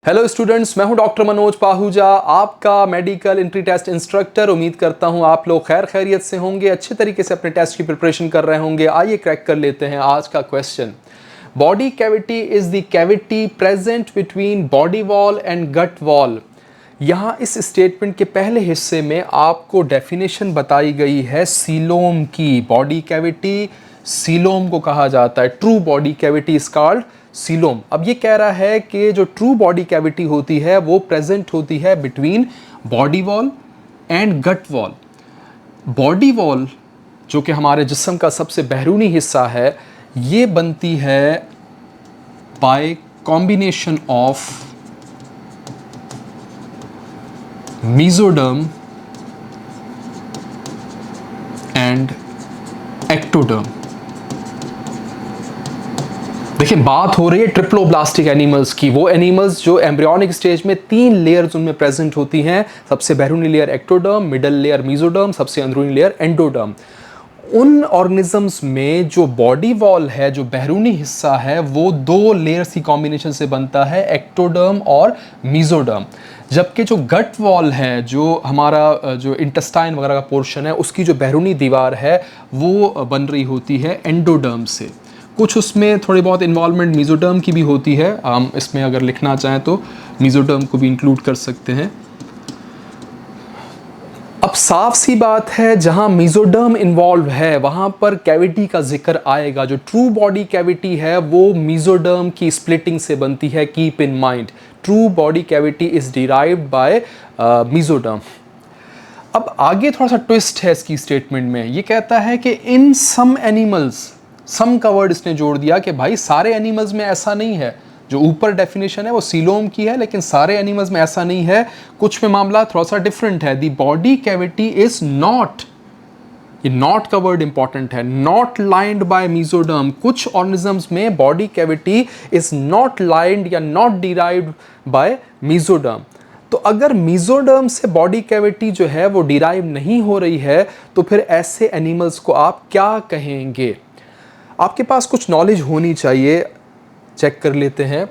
Hello students, मैं हूं doctor Manoj Pahuja, आपका मेडिकल एंट्री टेस्ट इंस्ट्रक्टर। उम्मीद करता हूं आप लोग खैर खैरियत से होंगे, अच्छे तरीके से अपने टेस्ट की प्रिपरेशन कर रहे होंगे। आइए क्रैक कर लेते हैं आज का question. Body cavity is the cavity present between body wall and gut wall. यहाँ इस स्टेटमेंट के पहले हिस्से में आपको डेफिनेशन बताई गई है सीलोम की। बॉडी कैविटी सीलोम को कहा जाता है। True body cavity is called coelom. अब ये कह रहा है कि जो ट्रू बॉडी कैविटी होती है वो प्रेजेंट होती है between body wall and gut wall. Body wall जो कि हमारे जिस्म का सबसे बैरूनी हिस्सा है, ये बनती है bye combination of mesoderm and ectoderm. देखिए, बात हो रही है ट्रिप्लोब्लास्टिक एनिमल्स की। वो एनिमल्स जो एम्ब्रियोनिक स्टेज में 3 लेयर्स उनमें प्रेजेंट होती हैं। सबसे बैरूनी layer ectoderm, middle layer mesoderm, सबसे अंदरूनी लेयर एंडोडर्म। उन ऑर्गेनिजम्स में जो बॉडी वॉल है, जो बैरूनी हिस्सा है, वो 2 लेयर्स की कॉम्बिनेशन से बनता है, एक्टोडर्म और मेसोडर्म। जबकि जो गट वॉल है, जो हमारा जो इंटेस्टाइन वगैरह का पोर्शन है, उसकी जो बैरूनी दीवार है वो बन रही होती है एंडोडर्म से। कुछ उसमें थोड़ी बहुत इन्वॉल्वमेंट मेसोडर्म की भी होती है। हम इसमें अगर लिखना चाहें तो मेसोडर्म को भी इंक्लूड कर सकते हैं। अब साफ सी बात है, जहां मेसोडर्म इन्वॉल्व है वहां पर कैविटी का जिक्र आएगा। जो ट्रू बॉडी कैविटी है वो मेसोडर्म की स्प्लिटिंग से बनती है। Keep in mind, true body cavity is derived bye mesoderm. अब आगे थोड़ा सा ट्विस्ट है इसकी स्टेटमेंट में। ये कहता है कि इन सम एनिमल्स, सम का वर्ड इसने जोड़ दिया कि भाई सारे एनिमल्स में ऐसा नहीं है। जो ऊपर डेफिनेशन है वो सीलोम की है, लेकिन सारे एनिमल्स में ऐसा नहीं है। कुछ में मामला थोड़ा सा डिफरेंट है। The body cavity is not, ये नॉट का वर्ड इंपॉर्टेंट है, नॉट लाइंड बाय मेसोडर्म। कुछ ऑर्गेनिजम्स में body cavity is not lined या नॉट डिराइव्ड बाय मेसोडर्म। तो अगर मेसोडर्म से बॉडी कैविटी जो है वो डिराइव नहीं हो रही है, तो फिर ऐसे एनिमल्स को आप क्या कहेंगे? आपके पास कुछ नॉलेज होनी चाहिए। चेक कर लेते हैं।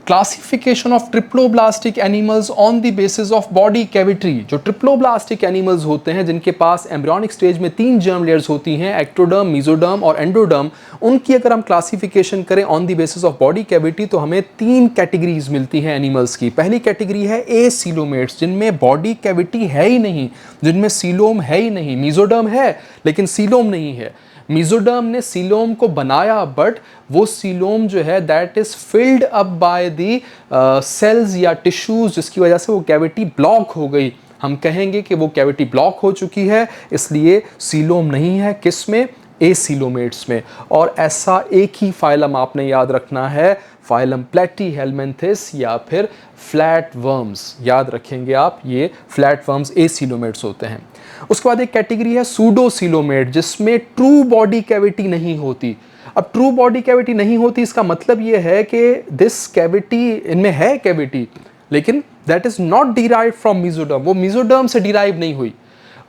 Classification of triploblastic animals on the basis of body cavity. जो ट्रिप्लोब्लास्टिक एनिमल्स होते हैं जिनके पास एम्ब्रियोनिक स्टेज में 3 जर्म लेयर्स होती हैं, एक्टोडर्म, मेसोडर्म और एंडोडर्म, उनकी अगर हम क्लासिफिकेशन करें on the basis of body cavity तो हमें 3 कैटेगरीज मिलती हैं एनिमल्स की। पहली कैटेगरी है ए सीलोमेट्स, जिनमें बॉडी कैविटी है ही नहीं, जिनमें सीलोम है ही नहीं। मेसोडर्म है लेकिन सीलोम नहीं है। मेसोडर्म ने सीलोम को बनाया, बट वो सीलोम जो है that is filled up by the cells या टिश्यूज, जिसकी वजह से वो कैविटी ब्लॉक हो गई। हम कहेंगे कि वो कैविटी ब्लॉक हो चुकी है, इसलिए सीलोम नहीं है। किस में? ए सीलोमेट्स में। और ऐसा एक ही फाइलम आपने याद रखना है, फाइलम प्लेटीहेलमिन्थेस या फिर फ्लैट वर्म्स। याद रखेंगे आप, ये फ्लैट वर्म्स ए सीलोमेट्स होते हैं। उसके बाद एक कैटेगरी है सूडो सीलोमेट, जिसमें ट्रू बॉडी कैविटी नहीं होती। अब ट्रू बॉडी कैविटी नहीं होती, इसका मतलब ये है कि दिस कैविटी, इनमें है कैविटी, लेकिन that is not derived from mesoderm. वो मेसोडर्म से डिराइव नहीं हुई,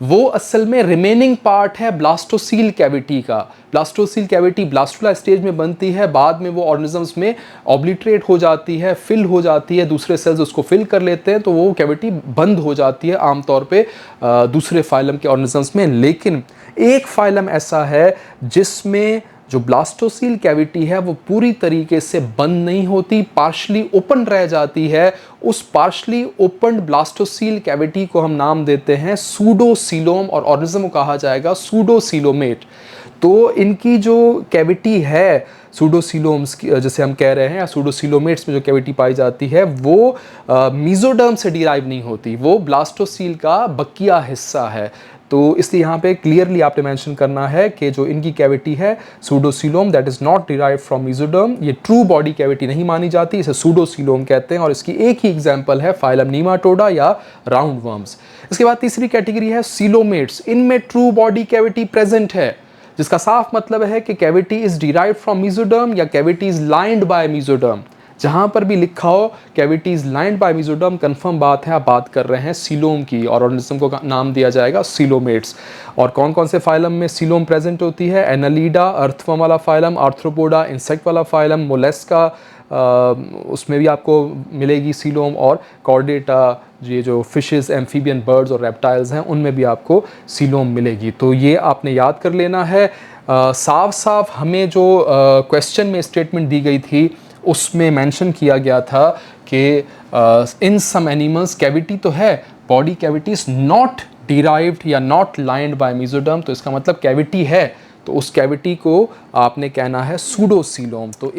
वो असल में रिमेनिंग पार्ट है ब्लास्टोसील कैविटी का। ब्लास्टोसील कैविटी ब्लास्टुला स्टेज में बनती है, बाद में वो ऑर्गेनिजम्स में ऑब्लिटरेट हो जाती है, फिल हो जाती है, दूसरे सेल्स उसको फिल कर लेते हैं, तो वो कैविटी बंद हो जाती है आमतौर पे दूसरे फाइलम के ऑर्गेनिजम्स में। लेकिन एक फाइलम ऐसा है जिसमें जो ब्लास्टोसील कैविटी है वो पूरी तरीके से बंद नहीं होती, पार्शली ओपन रह जाती है। उस पार्शली ओपन ब्लास्टोसील कैविटी को हम नाम देते हैं सूडोसीलोम, और ऑर्गेनिज्म को कहा जाएगा सूडोसीलोमेट। तो इनकी जो कैविटी है सूडोसीलोम्स की, जैसे हम कह रहे हैं, या सूडोसीलोमेट्स में जो कैविटी पाई जाती है वो मेसोडर्म से डिराइव नहीं होती, वो ब्लास्टोसील का बकिया हिस्सा है। तो इसलिए यहाँ पे क्लियरली आपने मेंशन करना है कि जो इनकी कैविटी है pseudocoelom, that is not derived from mesoderm. ये ट्रू बॉडी कैविटी नहीं मानी जाती, इसे सूडोसीलोम कहते हैं। और इसकी एक ही एग्जांपल है फाइलम नीमाटोडा या राउंड वर्म्स। इसके बाद तीसरी कैटेगरी है सीलोमेट्स। इनमें ट्रू बॉडी कैविटी प्रेजेंट है, जिसका साफ मतलब है कि cavity is derived from mesoderm या cavity is lined by mesoderm. जहां पर भी लिखा हो cavities lined by mesoderm, confirm बात है, आप बात कर रहे हैं सीलोम की, और ऑर्गेनिज्म को नाम दिया जाएगा सीलोमेट्स। और कौन कौन से फाइलम में सीलोम प्रेजेंट होती है? एनालीडा अर्थवर्म वाला फाइलम, आर्थ्रोपोडा इंसेक्ट वाला फाइलम, मोलेस्का उसमें भी आपको मिलेगी सीलोम, और कॉर्डेटा, ये जो फिशेस, एम्फीबियन, बर्ड्स और रेप्टाइल्स हैं, उनमें भी आपको सीलोम मिलेगी। तो ये आपने याद कर लेना है। साफ साफ हमें जो क्वेश्चन में स्टेटमेंट दी गई थी उसमें मेंशन किया गया था कि इन सम एनिमल्स कैविटी तो है, body cavity is not derived या नॉट लाइंड बाय मेसोडर्म। तो इसका मतलब कैविटी है, तो उस कैविटी को आपने कहना है सूडोसीलोम। तो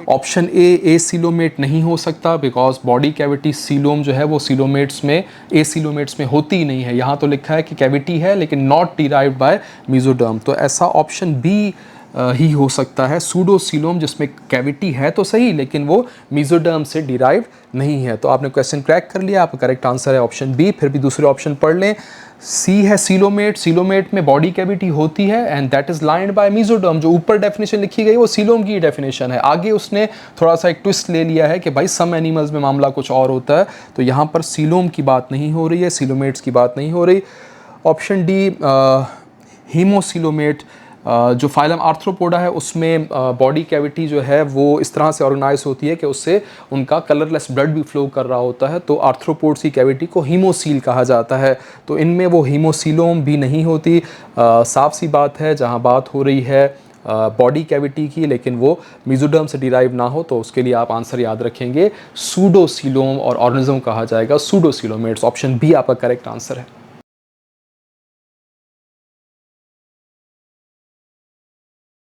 ऑप्शन ए सीलोमेट नहीं हो सकता, बिकॉज बॉडी कैविटी सीलोम जो है वो सीलोमेट्स में, ए सीलोमेट्स में होती ही नहीं है। यहाँ तो लिखा है कि कैविटी है लेकिन नॉट डिराइव्ड बाय मेसोडर्म, तो ऐसा ऑप्शन बी ही हो सकता है, सूडोसीलोम, जिसमें कैविटी है तो सही लेकिन वो मेसोडर्म से डिराइव नहीं है। तो आपने क्वेश्चन क्रैक कर लिया, आपका करेक्ट आंसर है ऑप्शन बी। फिर भी दूसरे ऑप्शन पढ़ लें। सी है सीलोमेट, सीलोमेट में बॉडी कैविटी होती है and that is lined by mesoderm. जो ऊपर डेफिनेशन लिखी गई वो सीलोम की डेफिनेशन है, आगे उसने थोड़ा सा एक ट्विस्ट ले लिया है कि भाई सम एनिमल्स में मामला कुछ और होता है। तो यहाँ पर सीलोम की बात नहीं हो रही है, सीलोमेट्स की बात नहीं हो रही। ऑप्शन डी हीमोसीलोमेट, जो फाइलम आर्थ्रोपोडा है उसमें बॉडी कैविटी जो है वो इस तरह से ऑर्गेनाइज होती है कि उससे उनका कलरलेस ब्लड भी फ्लो कर रहा होता है। तो आर्थ्रोपोड्स की कैविटी को हीमोसील कहा जाता है, तो इनमें वो हीमोसीलोम भी नहीं होती। साफ सी बात है, जहाँ बात हो रही है बॉडी कैविटी की लेकिन वो मेसोडर्म से डिराइव ना हो, तो उसके लिए आप आंसर याद रखेंगे सूडोसीलोम, और ऑर्गेनिज्म कहा जाएगा सूडोसीलोमेट्स। ऑप्शन बी आपका करेक्ट आंसर है।